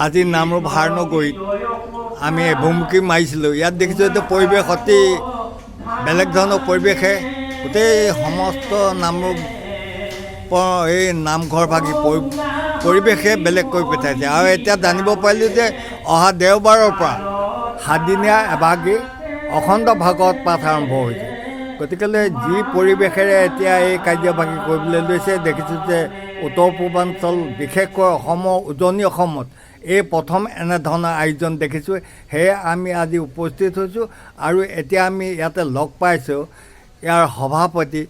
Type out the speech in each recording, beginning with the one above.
আজি নামৰূপ হাৰনগৰীত আমি ভুমুকি মাৰিছিলোঁ। ইয়াত দেখিছোঁ এইটো পৰিৱেশ অতি বেলেগ ধৰণৰ পৰিৱেশে গোটেই সমস্ত নামৰূপৰ এই নামঘৰ ভাগি পৰিৱেশে বেলেগ কৰি পঠাইছে। আৰু এতিয়া জানিব পাৰিলোঁ যে অহা দেওবাৰৰ পৰা 7 দিনীয়া এভাগি অখণ্ড ভাগৱত পাঠ আৰম্ভ হৈছে। গতিকেলৈ যি পৰিৱেশেৰে এতিয়া এই কাৰ্যভাগি কৰিবলৈ লৈছে, দেখিছোঁ যে উত্তৰ পূৰ্বাঞ্চল বিশেষকৈ অসমৰ উজনি অসমত এই প্ৰথম এনেধৰণৰ আয়োজন দেখিছোঁ। সেয়ে আমি আজি উপস্থিত হৈছোঁ আৰু এতিয়া আমি ইয়াতে লগ পাইছোঁ ইয়াৰ সভাপতি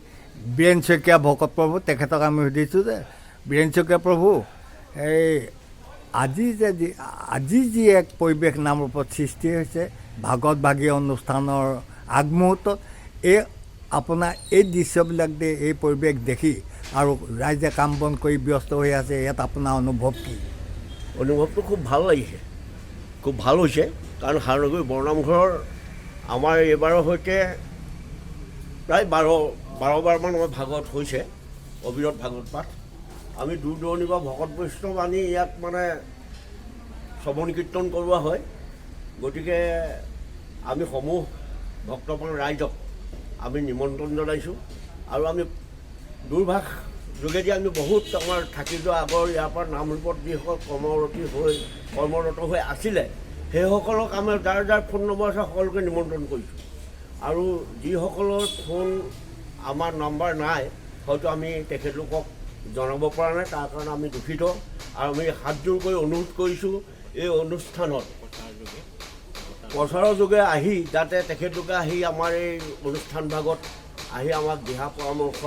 বীৰেন শইকীয়া ভকত প্ৰভু। তেখেতক আমি সুধিছোঁ যে বীৰেন শইকীয়া প্ৰভু, এই আজি যি এক পৰিৱেশ নামৰূপত সৃষ্টি হৈছে ভাগৱত ভাগী অনুষ্ঠানৰ আগমুহূৰ্তত, এই আপোনাৰ এই দৃশ্যবিলাক এই পৰিৱেশ দেখি আৰু ৰাইজে কাম বন কৰি ব্যস্ত হৈ আছে, ইয়াত আপোনাৰ অনুভৱ কি? অনুভৱটো খুব ভাল লাগিছে, খুব ভাল হৈছে। কাৰণ হাৰনগৰী বৰনামঘৰৰ আমাৰ এইবাৰৰ সৈতে প্ৰায় 12বাৰমান আমাৰ ভাগৱত হৈছে, অবিৰত ভাগৱত পাঠ। আমি দূৰ দূৰণিৰ পৰা ভকত বৈষ্ণৱ আনি ইয়াক মানে শ্ৰৱণ কীৰ্তন কৰোৱা হয়। গতিকে আমি সমূহ ভক্তপ্ৰাণ ৰাইজক আমি নিমন্ত্ৰণ জনাইছোঁ। আৰু আমি দূৰভাষ যোগেদি আমি বহুত আমাৰ থাকি যোৱা আগৰ ইয়াৰ পৰা নামৰূপত যিসকল কৰ্মৰত হৈ আছিলে সেইসকলক আমাৰ যাৰ ফোন নম্বৰ আছে সকলোকে নিমন্ত্ৰণ কৰিছোঁ। আৰু যিসকলৰ ফোন আমাৰ নম্বৰ নাই, হয়তো আমি তেখেতলোকক জনাব পৰা নাই, তাৰ কাৰণে আমি দুখিত। আৰু আমি হাতযোৰ কৰি অনুৰোধ কৰিছোঁ এই অনুষ্ঠানত প্ৰচাৰৰ যোগে আহি যাতে তেখেতলোকে আহি আমাৰ এই অনুষ্ঠান ভাগত আহি আমাক দিহা পৰামৰ্শ,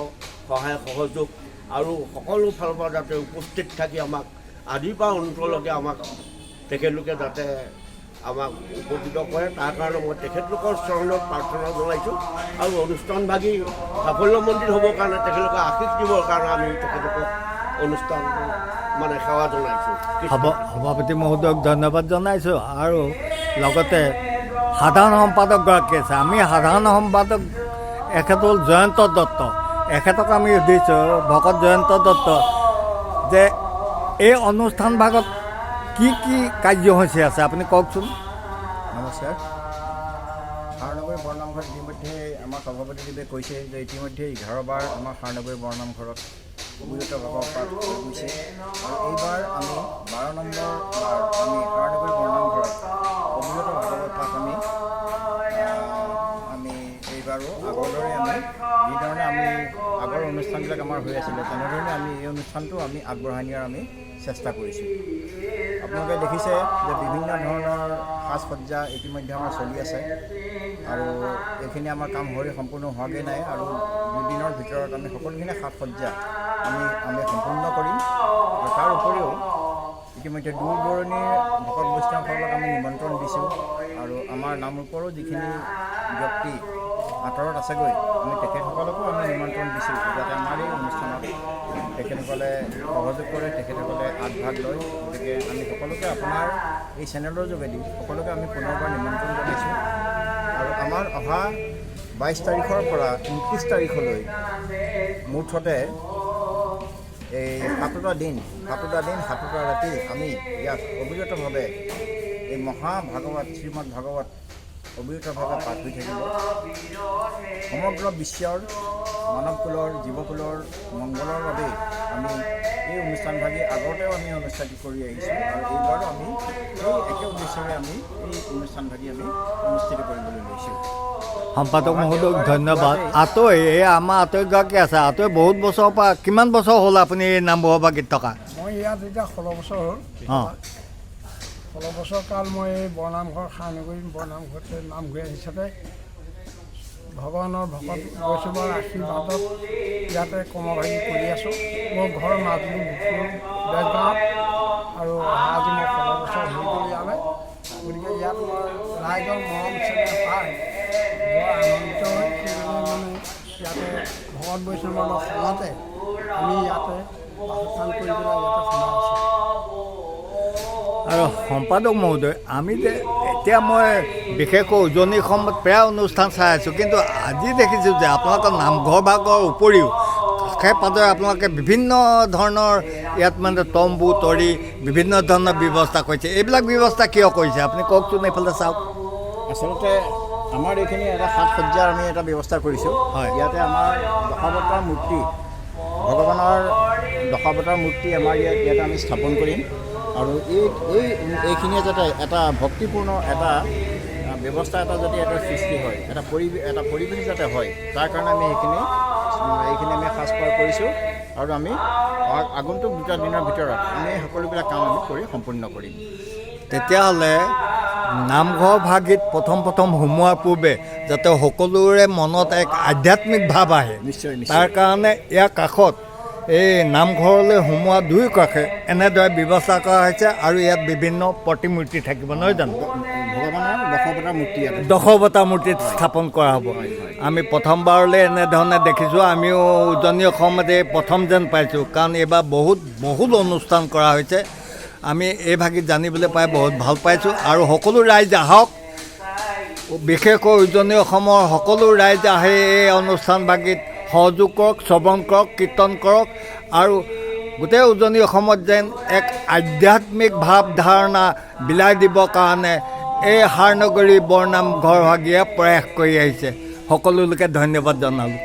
সহায় সহযোগ আৰু সকলো ফালৰ পৰা যাতে উপস্থিত থাকি আমাক আদিৰ পৰা অন্তলৈকে আমাক তেখেতলোকে যাতে আমাক উপকৃত কৰে, তাৰ কাৰণে মই তেখেতলোকৰ চৰণত প্ৰাৰ্থনা জনাইছোঁ। আৰু অনুষ্ঠান ভাগি সাফল্যমণ্ডিত হ'বৰ কাৰণে তেখেতলোকে আশীষ দিবৰ কাৰণে আমি তেখেতলোকক অনুষ্ঠান মানে সেৱা জনাইছোঁ। সভাপতি মহোদয়ক ধন্যবাদ জনাইছোঁ। আৰু লগতে সাধাৰণ সম্পাদকগৰাকী আছে, আমি সাধাৰণ সম্পাদক এখেত হ'ল জয়ন্ত দত্ত। এখেতক আমি সুধিছোঁ, ভকত জয়ন্ত দত্ত, যে এই অনুষ্ঠান ভাগত কি কি কাৰ্যসূচী আছে আপুনি কওকচোন। নমস্কাৰ। হাৰনগৰী বৰনামঘৰত ইতিমধ্যে আমাৰ সভাপতিদেৱে কৈছে যে ইতিমধ্যে 11 বাৰ আমাৰ হাৰনগৰী বৰনামঘৰত অবিৰত ভাগৱত পাঠ গৈছে। আৰু এইবাৰ আমি 12 নম্বৰ বাৰ আমি হাৰনগৰী বৰনামঘৰত অবিৰত ভাগৱত পাঠ আমি এইবাৰো আগৰ দৰে আমি যিধৰণে আমি আগৰ অনুষ্ঠানবিলাক আমাৰ হৈ আছিলে তেনেধৰণে আমি এই অনুষ্ঠানটো আমি আগবঢ়াই নিয়াৰ আমি চেষ্টা কৰিছোঁ। আপোনালোকে দেখিছে যে বিভিন্ন ধৰণৰ সাজ সজ্জা ইতিমধ্যে আমাৰ চলি আছে আৰু এইখিনি আমাৰ কাম হৈ সম্পূৰ্ণ হোৱাগৈ নাই। আৰু 2 দিনৰ ভিতৰত আমি সকলোখিনি সাজ সজ্জা আমি সম্পূৰ্ণ কৰিম। আৰু তাৰ উপৰিও ইতিমধ্যে দূৰ দূৰণিৰ ভকত বৈষ্ণৱসকলক আমি নিমন্ত্ৰণ দিছোঁ। আৰু আমাৰ নামৰূপৰো যিখিনি ব্যক্তি আঁতৰত আছেগৈ, আমি তেখেতসকলকো আমি নিমন্ত্ৰণ দিছোঁ যাতে আমাৰ এই অনুষ্ঠানত তেখেতসকলে সহযোগ কৰে, তেখেতসকলে আগভাগ লয়। গতিকে আমি সকলোকে আপোনাৰ এই চেনেলৰ যোগেদি সকলোকে আমি পুনৰবাৰ নিমন্ত্ৰণ জনাইছোঁ। আৰু আমাৰ অহা 22 তাৰিখৰ পৰা 29 তাৰিখলৈ মুঠতে এই 7টা দিন 7টা ৰাতি আমি ইয়াত অবিৰতভাৱে এই মহাভাগৱত শ্ৰীমদ ভাগৱত অবিৰতভাৱে পাঠ হৈ থাকিব। সমগ্ৰ বিশ্বৰ মানৱকুলৰ জীৱকুলৰ মংগলৰ বাবে আমি এই অনুষ্ঠানভাগি আগতেও আমি অনুষ্ঠান কৰি আহিছোঁ আৰু এইবাৰো আমি এই একে উদ্দেশ্যৰে আমি এই অনুষ্ঠানভাগি আমি অনুষ্ঠিত কৰিবলৈ লৈছোঁ। সম্পাদক মহোদয়ক ধন্যবাদ। আমাৰ আতৈগৰাকী আছে, আতৈ বহুত বছৰৰ পৰা, কিমান বছৰ হ'ল আপুনি এই নামঘৰ ভাগিত থকা? মই ইয়াত এতিয়া 16 বছৰ হ'ল। 16 বছৰ কাল মই এই বৰনামঘৰ হাৰনগৰী বৰনামঘৰতে নামঘৰীয়া হিচাপে ভগৱানৰ ভকত বৈষ্ণৱৰ আশীৰ্বাদত ইয়াতে কৰ্মভাগী কৰি আছোঁ। মোৰ ঘৰ মাজুলী বেজগাঁৱত আৰু আজি মই 16 বছৰ হৈ গ'ল ইয়ালৈ। গতিকে ইয়াত মই ৰাইজৰ মৰম চেনেহ পাই বৰ আনন্দিত হৈ মানে ইয়াতে ভকত বৈষ্ণৱৰ সমাজে আমি ইয়াতে বাসস্থান কৰি পেলাই ইয়াতে সোমাই আছোঁ। আৰু সম্পাদক মহোদয়, আমি যে এতিয়া মই বিশেষকৈ উজনি অসমত প্ৰায় অনুষ্ঠান চাই আছোঁ, কিন্তু আজি দেখিছোঁ যে আপোনালোকৰ নামঘৰ ভাগৰ উপৰিও আশে পাজৰে আপোনালোকে বিভিন্ন ধৰণৰ ইয়াত মানে তম্বু তৰি বিভিন্ন ধৰণৰ ব্যৱস্থা কৰিছে। এইবিলাক ব্যৱস্থা কিয় কৰিছে আপুনি কওকচোন, এইফালে চাওক। আচলতে আমাৰ এইখিনি এটা সাত সজ্জাৰ আমি এটা ব্যৱস্থা কৰিছোঁ। হয়। ইয়াতে আমাৰ দশাৱতাৰ মূৰ্তি, ভগৱানৰ দশাৱতাৰ মূৰ্তি আমাৰ ইয়াতে আমি স্থাপন কৰিম আৰু এইখিনিয়ে যাতে এটা ভক্তিপূৰ্ণ এটা ব্যৱস্থা এটা যাতে এটা সৃষ্টি হয়, এটা পৰিৱেশ যাতে হয়, তাৰ কাৰণে আমি এইখিনি আমি সাজপাৰ কৰিছোঁ আৰু আমি আগন্তুক 2টা দিনৰ ভিতৰত আমি সকলোবিলাক কাম আমি কৰি সম্পূৰ্ণ কৰিম। তেতিয়াহ'লে নামঘৰ ভাগিত প্ৰথম সোমোৱাৰ পূৰ্বে যাতে সকলোৰে মনত এক আধ্যাত্মিক ভাৱ আহে, নিশ্চয় তাৰ কাৰণে ইয়াৰ কাষত এই নামঘৰলৈ সোমোৱা দুয়ো কাষে এনেদৰে ব্যৱস্থা কৰা হৈছে আৰু ইয়াত বিভিন্ন প্ৰতিমূৰ্তি থাকিব, নহয় জানো? ভগৱানৰ দশাৱতাৰ মূৰ্তি ইয়াতে দশাৱতাৰ মূৰ্তিত স্থাপন কৰা হ'ব। আমি প্ৰথমবাৰলৈ এনেধৰণে দেখিছোঁ। আমিও উজনি অসমতে প্ৰথম যেন পাইছোঁ, কাৰণ এইবাৰ বহুত অনুষ্ঠান কৰা হৈছে। আমি এই ভাগিত জানিবলৈ পাই বহুত ভাল পাইছোঁ আৰু সকলো ৰাইজ আহক, বিশেষকৈ উজনি অসমৰ সকলো ৰাইজ আহে এই অনুষ্ঠান ভাগিত সহযোগ কৰক, শ্ৰৱণ কৰক, কীৰ্তন কৰক আৰু গোটেই উজনি অসমত যেন এক আধ্যাত্মিক ভাৱ ধাৰণা বিলাই দিবৰ কাৰণে এই হাৰনগৰী বৰনামঘৰ ভাগিয়ে প্ৰয়াস কৰি আহিছে। সকলো লোকে ধন্যবাদ জনালোঁ।